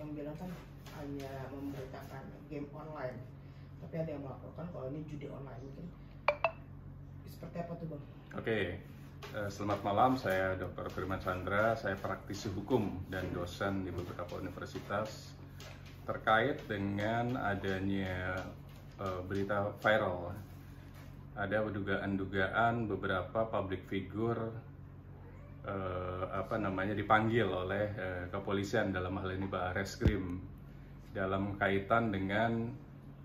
yang bilang kan hanya memberitakan game online, tapi ada yang melaporkan kalau ini judi online. Mungkin seperti apa tuh, Bang? Oke, selamat malam. Saya Dr. Firman Chandra. Saya praktisi hukum dan dosen di beberapa universitas terkait dengan adanya berita viral. Ada dugaan-dugaan beberapa public figure dipanggil oleh kepolisian, dalam hal ini Barreskrim, dalam kaitan dengan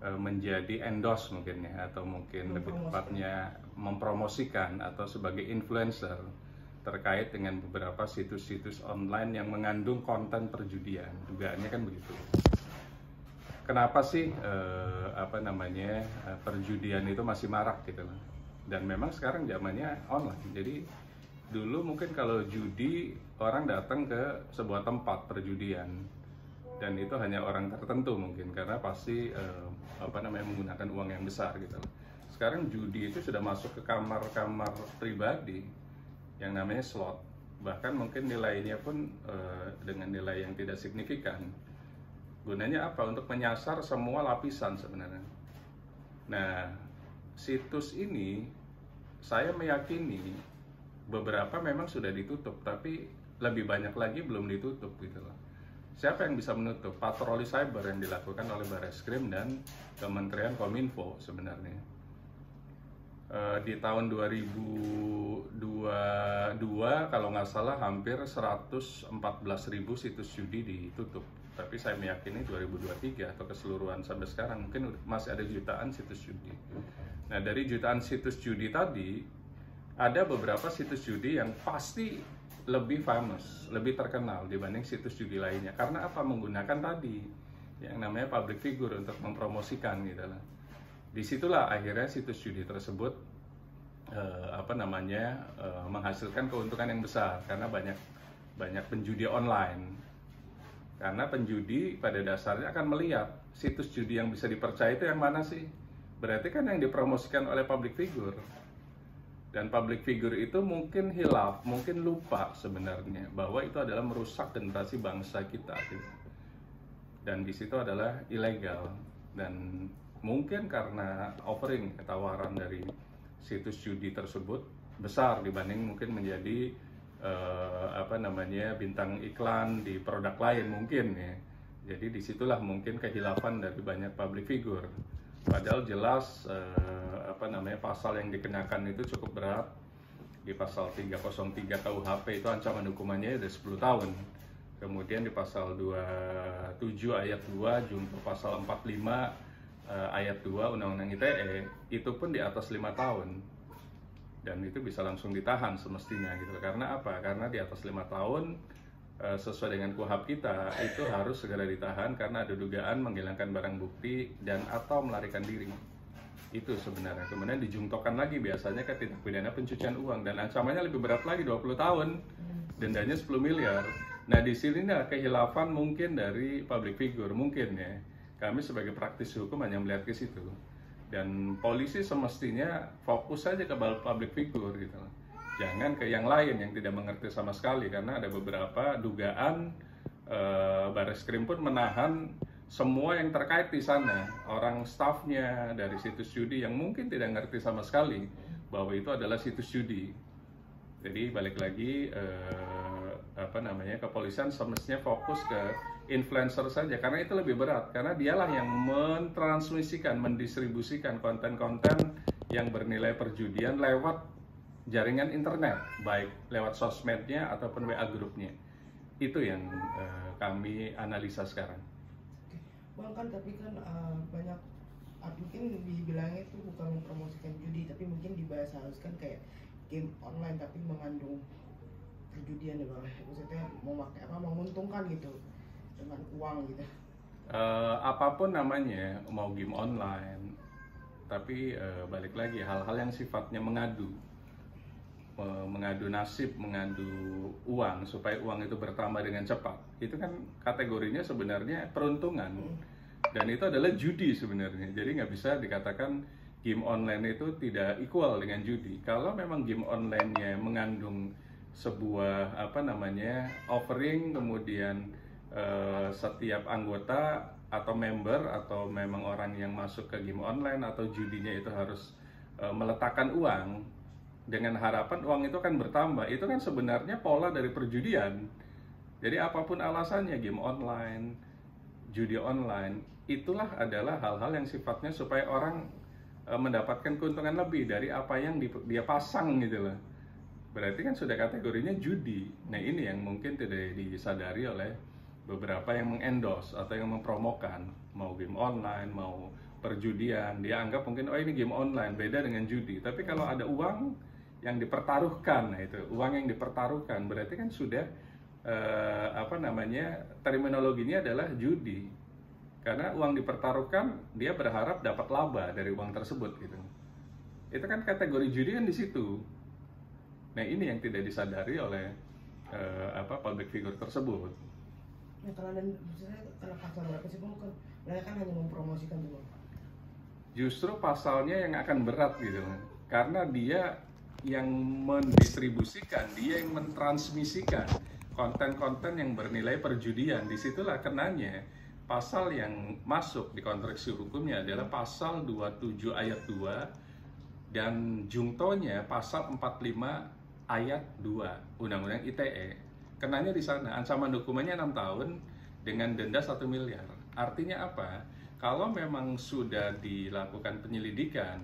menjadi endorse mungkin ya, atau mungkin lebih tepatnya mempromosikan atau sebagai influencer terkait dengan beberapa situs-situs online yang mengandung konten perjudian. Dugaannya kan begitu. Kenapa sih perjudian itu masih marak gitu loh? Dan memang sekarang zamannya online. Jadi dulu mungkin kalau judi orang datang ke sebuah tempat perjudian dan itu hanya orang tertentu mungkin karena pasti menggunakan uang yang besar gitu loh. Sekarang judi itu sudah masuk ke kamar-kamar pribadi yang namanya slot. Bahkan mungkin nilainya pun dengan nilai yang tidak signifikan. Gunanya apa? Untuk menyasar semua lapisan sebenarnya. Nah, situs ini saya meyakini beberapa memang sudah ditutup, tapi lebih banyak lagi belum ditutup gitu loh. Siapa yang bisa menutup? Patroli cyber yang dilakukan oleh Barreskrim dan Kementerian Kominfo sebenarnya. Di tahun 2022 kalau nggak salah hampir 114.000 situs judi ditutup. Tapi saya meyakini 2023 atau keseluruhan sampai sekarang mungkin masih ada jutaan situs judi. Nah, dari jutaan situs judi tadi ada beberapa situs judi yang pasti lebih famous, lebih terkenal dibanding situs judi lainnya. Karena apa? Menggunakan tadi yang namanya public figure untuk mempromosikan gitu lah. Disitulah akhirnya situs judi tersebut menghasilkan keuntungan yang besar karena banyak penjudi online. Karena penjudi pada dasarnya akan melihat situs judi yang bisa dipercaya itu yang mana sih? Berarti kan yang dipromosikan oleh public figure. Dan public figure itu mungkin hilaf, mungkin lupa sebenarnya bahwa itu adalah merusak generasi bangsa kita. Dan di situ adalah ilegal. Dan mungkin karena offering tawaran dari situs judi tersebut besar dibanding mungkin menjadi bintang iklan di produk lain mungkin ya. Jadi disitulah mungkin kehilafan dari banyak public figure. Padahal jelas pasal yang dikenakan itu cukup berat. Di pasal 303 KUHP itu ancaman hukumannya ada 10 tahun. Kemudian di pasal 27 ayat 2 junto pasal 45 ayat 2 Undang-Undang ITE itu pun di atas 5 tahun. Dan itu bisa langsung ditahan semestinya gitu. Karena apa? Karena di atas 5 tahun sesuai dengan KUHP kita itu harus segera ditahan karena ada dugaan menghilangkan barang bukti dan atau melarikan diri. Itu sebenarnya. Kemudian dijungtokan lagi biasanya ke tindak pidana pencucian uang dan ancamannya lebih berat lagi 20 tahun. Dendanya 10 miliar. Nah, di sini kehilafan mungkin dari public figure mungkin ya. Kami sebagai praktisi hukum hanya melihat ke situ. Dan polisi semestinya fokus saja ke public figure gitu. Jangan ke yang lain yang tidak mengerti sama sekali karena ada beberapa dugaan Barreskrim pun menahan semua yang terkait di sana, orang stafnya dari situs judi yang mungkin tidak ngerti sama sekali bahwa itu adalah situs judi. Jadi balik lagi kepolisian semestinya fokus ke influencer saja karena itu lebih berat karena dialah yang mentransmisikan, mendistribusikan konten-konten yang bernilai perjudian lewat jaringan internet, baik lewat sosmednya ataupun WA grupnya. Itu yang kami analisa sekarang. Bang, kan tapi kan banyak mungkin dibilangnya itu bukan mempromosikan judi, tapi mungkin dibahas-haluskan kayak game online tapi mengandung perjudian ya Bang. Maksudnya menguntungkan gitu dengan uang gitu. Apapun namanya, mau game online, tapi balik lagi hal-hal yang sifatnya mengadu nasib, mengadu uang supaya uang itu bertambah dengan cepat. Itu kan kategorinya sebenarnya peruntungan. Dan itu adalah judi sebenarnya. Jadi nggak bisa dikatakan game online itu tidak equal dengan judi. Kalau memang game online-nya mengandung sebuah offering, kemudian setiap anggota atau member atau memang orang yang masuk ke game online atau judinya itu harus meletakkan uang dengan harapan uang itu akan bertambah. Itu kan sebenarnya pola dari perjudian. Jadi apapun alasannya, game online, judi online, itulah adalah hal-hal yang sifatnya supaya orang mendapatkan keuntungan lebih dari apa yang dia pasang gitu loh. Berarti kan sudah kategorinya judi. Nah ini yang mungkin tidak disadari oleh beberapa yang mengendorse atau yang mempromokan, mau game online, mau perjudian. Dia anggap mungkin, oh ini game online, beda dengan judi. Tapi kalau ada uang yang dipertaruhkan, nah itu uang yang dipertaruhkan, berarti kan sudah terminologinya adalah judi. Karena uang dipertaruhkan, dia berharap dapat laba dari uang tersebut gitu. Itu kan kategori judi kan di situ. Nah ini yang tidak disadari oleh public figure tersebut. Ya kalau pasal berapa sih Bang? Mereka kan hanya mempromosikan tuh Bang. Justru pasalnya yang akan berat gitu, karena dia yang mendistribusikan, dia yang mentransmisikan konten-konten yang bernilai perjudian. Disitulah kenanya pasal yang masuk di konstruksi hukumnya adalah pasal 27 ayat 2 dan jungtonya pasal 45 ayat 2 Undang-Undang ITE. Kenanya di sana ancaman hukumannya 6 tahun dengan denda 1 miliar. Artinya apa? Kalau memang sudah dilakukan penyelidikan,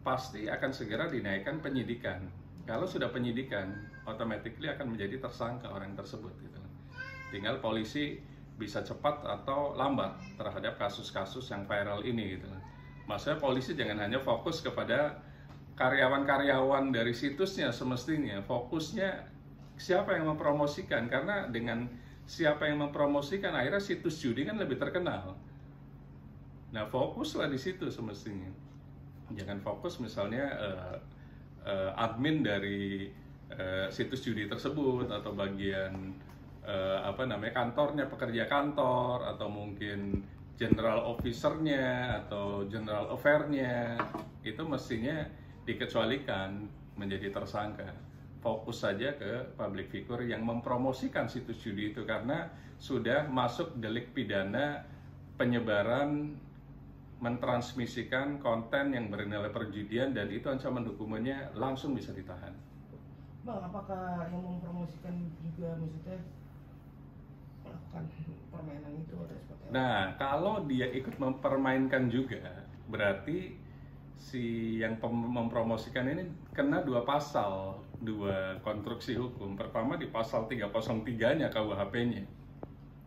pasti akan segera dinaikkan penyidikan. Kalau sudah penyidikan, automatically akan menjadi tersangka orang tersebut gitu. Tinggal polisi bisa cepat atau lambat terhadap kasus-kasus yang viral ini gitu. Maksudnya polisi jangan hanya fokus kepada karyawan-karyawan dari situsnya, semestinya fokusnya siapa yang mempromosikan, karena dengan siapa yang mempromosikan akhirnya situs judi kan lebih terkenal. Nah fokuslah di situ semestinya. Jangan fokus misalnya admin dari situs judi tersebut atau bagian kantornya, pekerja kantor, atau mungkin general officernya atau general affair-nya, itu mestinya dikecualikan menjadi tersangka. Fokus saja ke public figure yang mempromosikan situs judi itu, karena sudah masuk delik pidana penyebaran, mentransmisikan konten yang bernilai perjudian, dan itu ancaman hukumannya langsung bisa ditahan. Bang, apakah yang mempromosikan juga maksudnya melakukan permainan itu atau seperti apa? Nah, kalau dia ikut mempermainkan juga, berarti si yang mempromosikan ini kena 2 pasal, 2 konstruksi hukum. Pertama di pasal 303-nya KUHP-nya.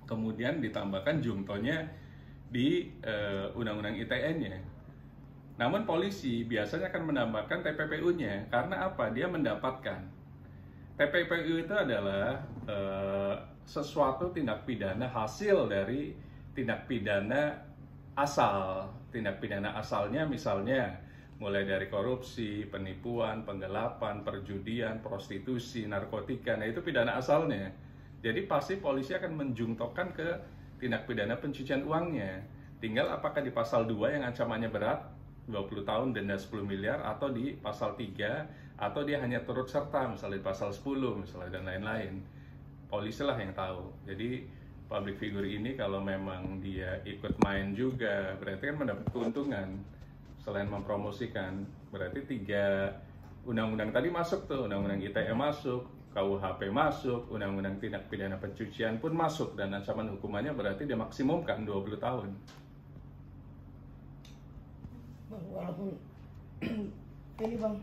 Kemudian ditambahkan jungtonya di Undang-Undang ITE-nya. Namun polisi biasanya akan menambahkan TPPU-nya. Karena apa? Dia mendapatkan. TPPU itu adalah sesuatu tindak pidana hasil dari tindak pidana asal. Tindak pidana asalnya misalnya mulai dari korupsi, penipuan, penggelapan, perjudian, prostitusi, narkotika. Nah itu pidana asalnya. Jadi pasti polisi akan menjungtokan ke tindak pidana pencucian uangnya. Tinggal apakah di pasal 2 yang ancamannya berat 20 tahun denda 10 miliar, atau di pasal 3, atau dia hanya turut serta misalnya di pasal 10 misalnya, dan lain-lain. Polisi lah yang tahu. Jadi public figure ini kalau memang dia ikut main juga, berarti kan mendapat keuntungan. Selain mempromosikan, berarti 3 undang-undang tadi masuk tuh, Undang-Undang ITE masuk, KUHP masuk, Undang-Undang Tindak Pidana Pencucian pun masuk, dan ancaman hukumannya berarti dimaksimumkan 20 tahun. Bang, walaupun ini Bang,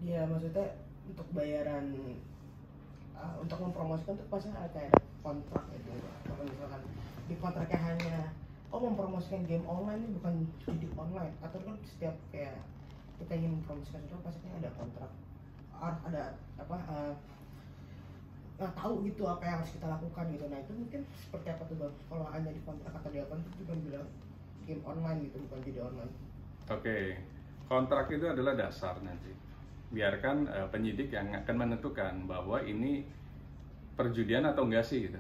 dia maksudnya untuk bayaran untuk mempromosikan itu pasti ada kayak kontrak itu. Kalau misalkan di kontraknya hanya mempromosikan game online ini bukan judi online, atau kan setiap kayak kita ingin mempromosikan itu pasti ada kontrak, ada nggak tahu gitu apa yang harus kita lakukan gitu. Nah itu mungkin seperti apa tuh Bang, kalau hanya di kontrak atau di apa itu juga bilang game online gitu, bukan judi online. Oke, kontrak itu adalah dasar nanti. Biarkan penyidik yang akan menentukan bahwa ini perjudian atau enggak sih gitu.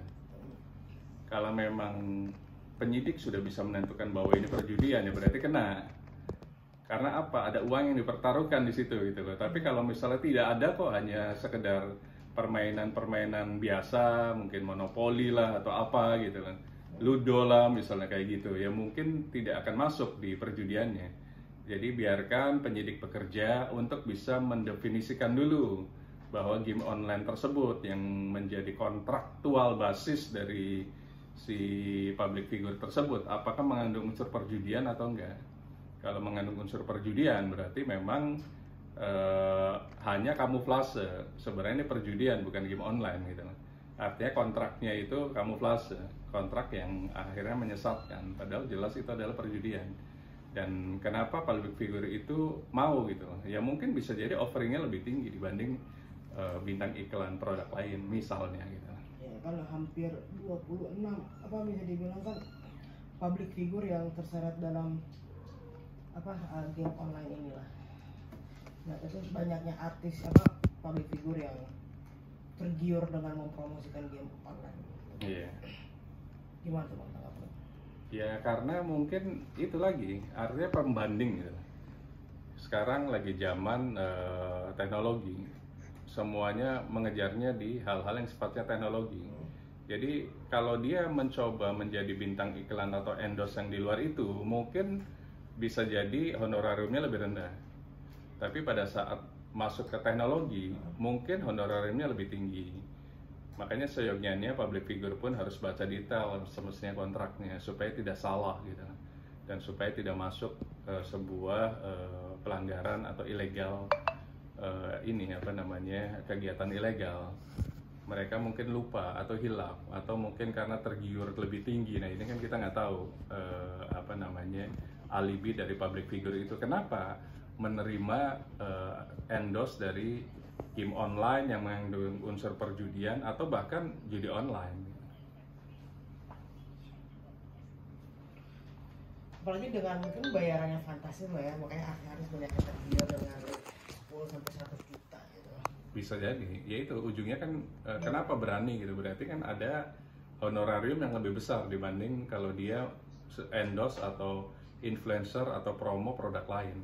Kalau memang penyidik sudah bisa menentukan bahwa ini perjudian, ya berarti kena. Karena apa? Ada uang yang dipertaruhkan di situ gitu loh. Tapi kalau misalnya tidak ada kok, hanya sekedar permainan-permainan biasa, mungkin monopoli lah atau apa gitu kan, ludo lah misalnya kayak gitu, ya mungkin tidak akan masuk di perjudiannya. Jadi biarkan penyidik bekerja untuk bisa mendefinisikan dulu bahwa game online tersebut yang menjadi kontraktual basis dari si public figure tersebut apakah mengandung unsur perjudian atau enggak. Kalau mengandung unsur perjudian berarti memang hanya kamuflase, sebenarnya ini perjudian bukan game online gitu. Artinya kontraknya itu kamuflase, kontrak yang akhirnya menyesatkan, padahal jelas itu adalah perjudian. Dan kenapa public figure itu mau gitu? Ya mungkin bisa jadi offeringnya lebih tinggi dibanding bintang iklan produk lain misalnya gitu. Ya kan hampir 26 apa bisa dibilang kan public figure yang terseret dalam game online inilah. Nah itu banyaknya artis public figure yang tergiur dengan mempromosikan game online. Iya. Gimana tuh Bang tanggapannya? Ya karena mungkin itu lagi artinya pembanding gitu. Sekarang lagi zaman teknologi, semuanya mengejarnya di hal-hal yang sifatnya teknologi. Jadi kalau dia mencoba menjadi bintang iklan atau endorse yang di luar itu, mungkin bisa jadi honorariumnya lebih rendah. Tapi pada saat masuk ke teknologi, mungkin honorariumnya lebih tinggi. Makanya seyogyanya public figure pun harus baca detail semestinya kontraknya supaya tidak salah gitu, dan supaya tidak masuk ke sebuah pelanggaran atau ilegal kegiatan ilegal. Mereka mungkin lupa atau hilaf atau mungkin karena tergiur lebih tinggi. Nah ini kan kita nggak tahu alibi dari public figure itu kenapa menerima endorse dari game online yang mengandung unsur perjudian atau bahkan judi online. Apalagi dengan mungkin bayarannya fantastis ya, makanya harus banyak yang tergiur dengan 10 sampai 100 juta gitu. Bisa jadi, ya itu ujungnya kan kenapa berani gitu, berarti kan ada honorarium yang lebih besar dibanding kalau dia endorse atau influencer atau promo produk lain.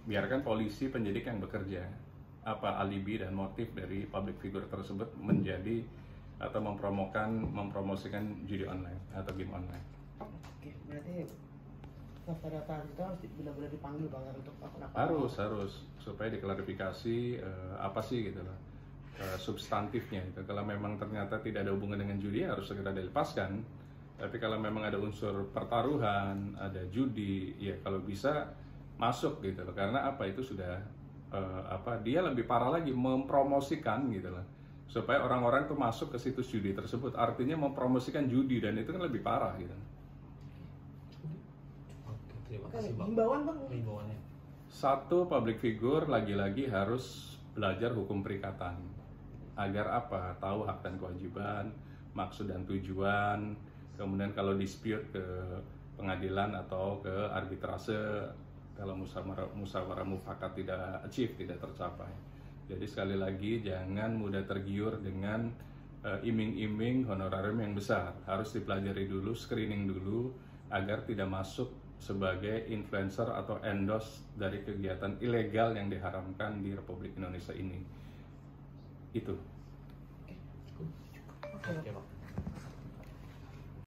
Biarkan polisi penyidik yang bekerja, apa alibi dan motif dari public figure tersebut menjadi atau mempromosikan judi online atau game online. Oke, berarti data itu harus benar-benar dipanggil Bang untuk apa? Harus supaya diklarifikasi apa sih gitu loh substantifnya itu. Kalau memang ternyata tidak ada hubungan dengan judi harus segera dilepaskan. Tapi kalau memang ada unsur pertaruhan, ada judi, ya kalau bisa masuk gitu loh, karena apa itu sudah dia lebih parah lagi mempromosikan gitu loh, supaya orang-orang tuh masuk ke situs judi tersebut, artinya mempromosikan judi dan itu kan lebih parah gitu. Oke, terima kasih Bang. Himbauannya. Satu, public figure lagi-lagi harus belajar hukum perikatan agar apa, tahu hak dan kewajiban, maksud dan tujuan, kemudian kalau dispute ke pengadilan atau ke arbitrase kalau musyawarah mufakat tidak tidak tercapai. Jadi sekali lagi jangan mudah tergiur dengan iming-iming honorarium yang besar. Harus dipelajari dulu, screening dulu agar tidak masuk sebagai influencer atau endorse dari kegiatan ilegal yang diharamkan di Republik Indonesia ini. Itu. Oke, Bang.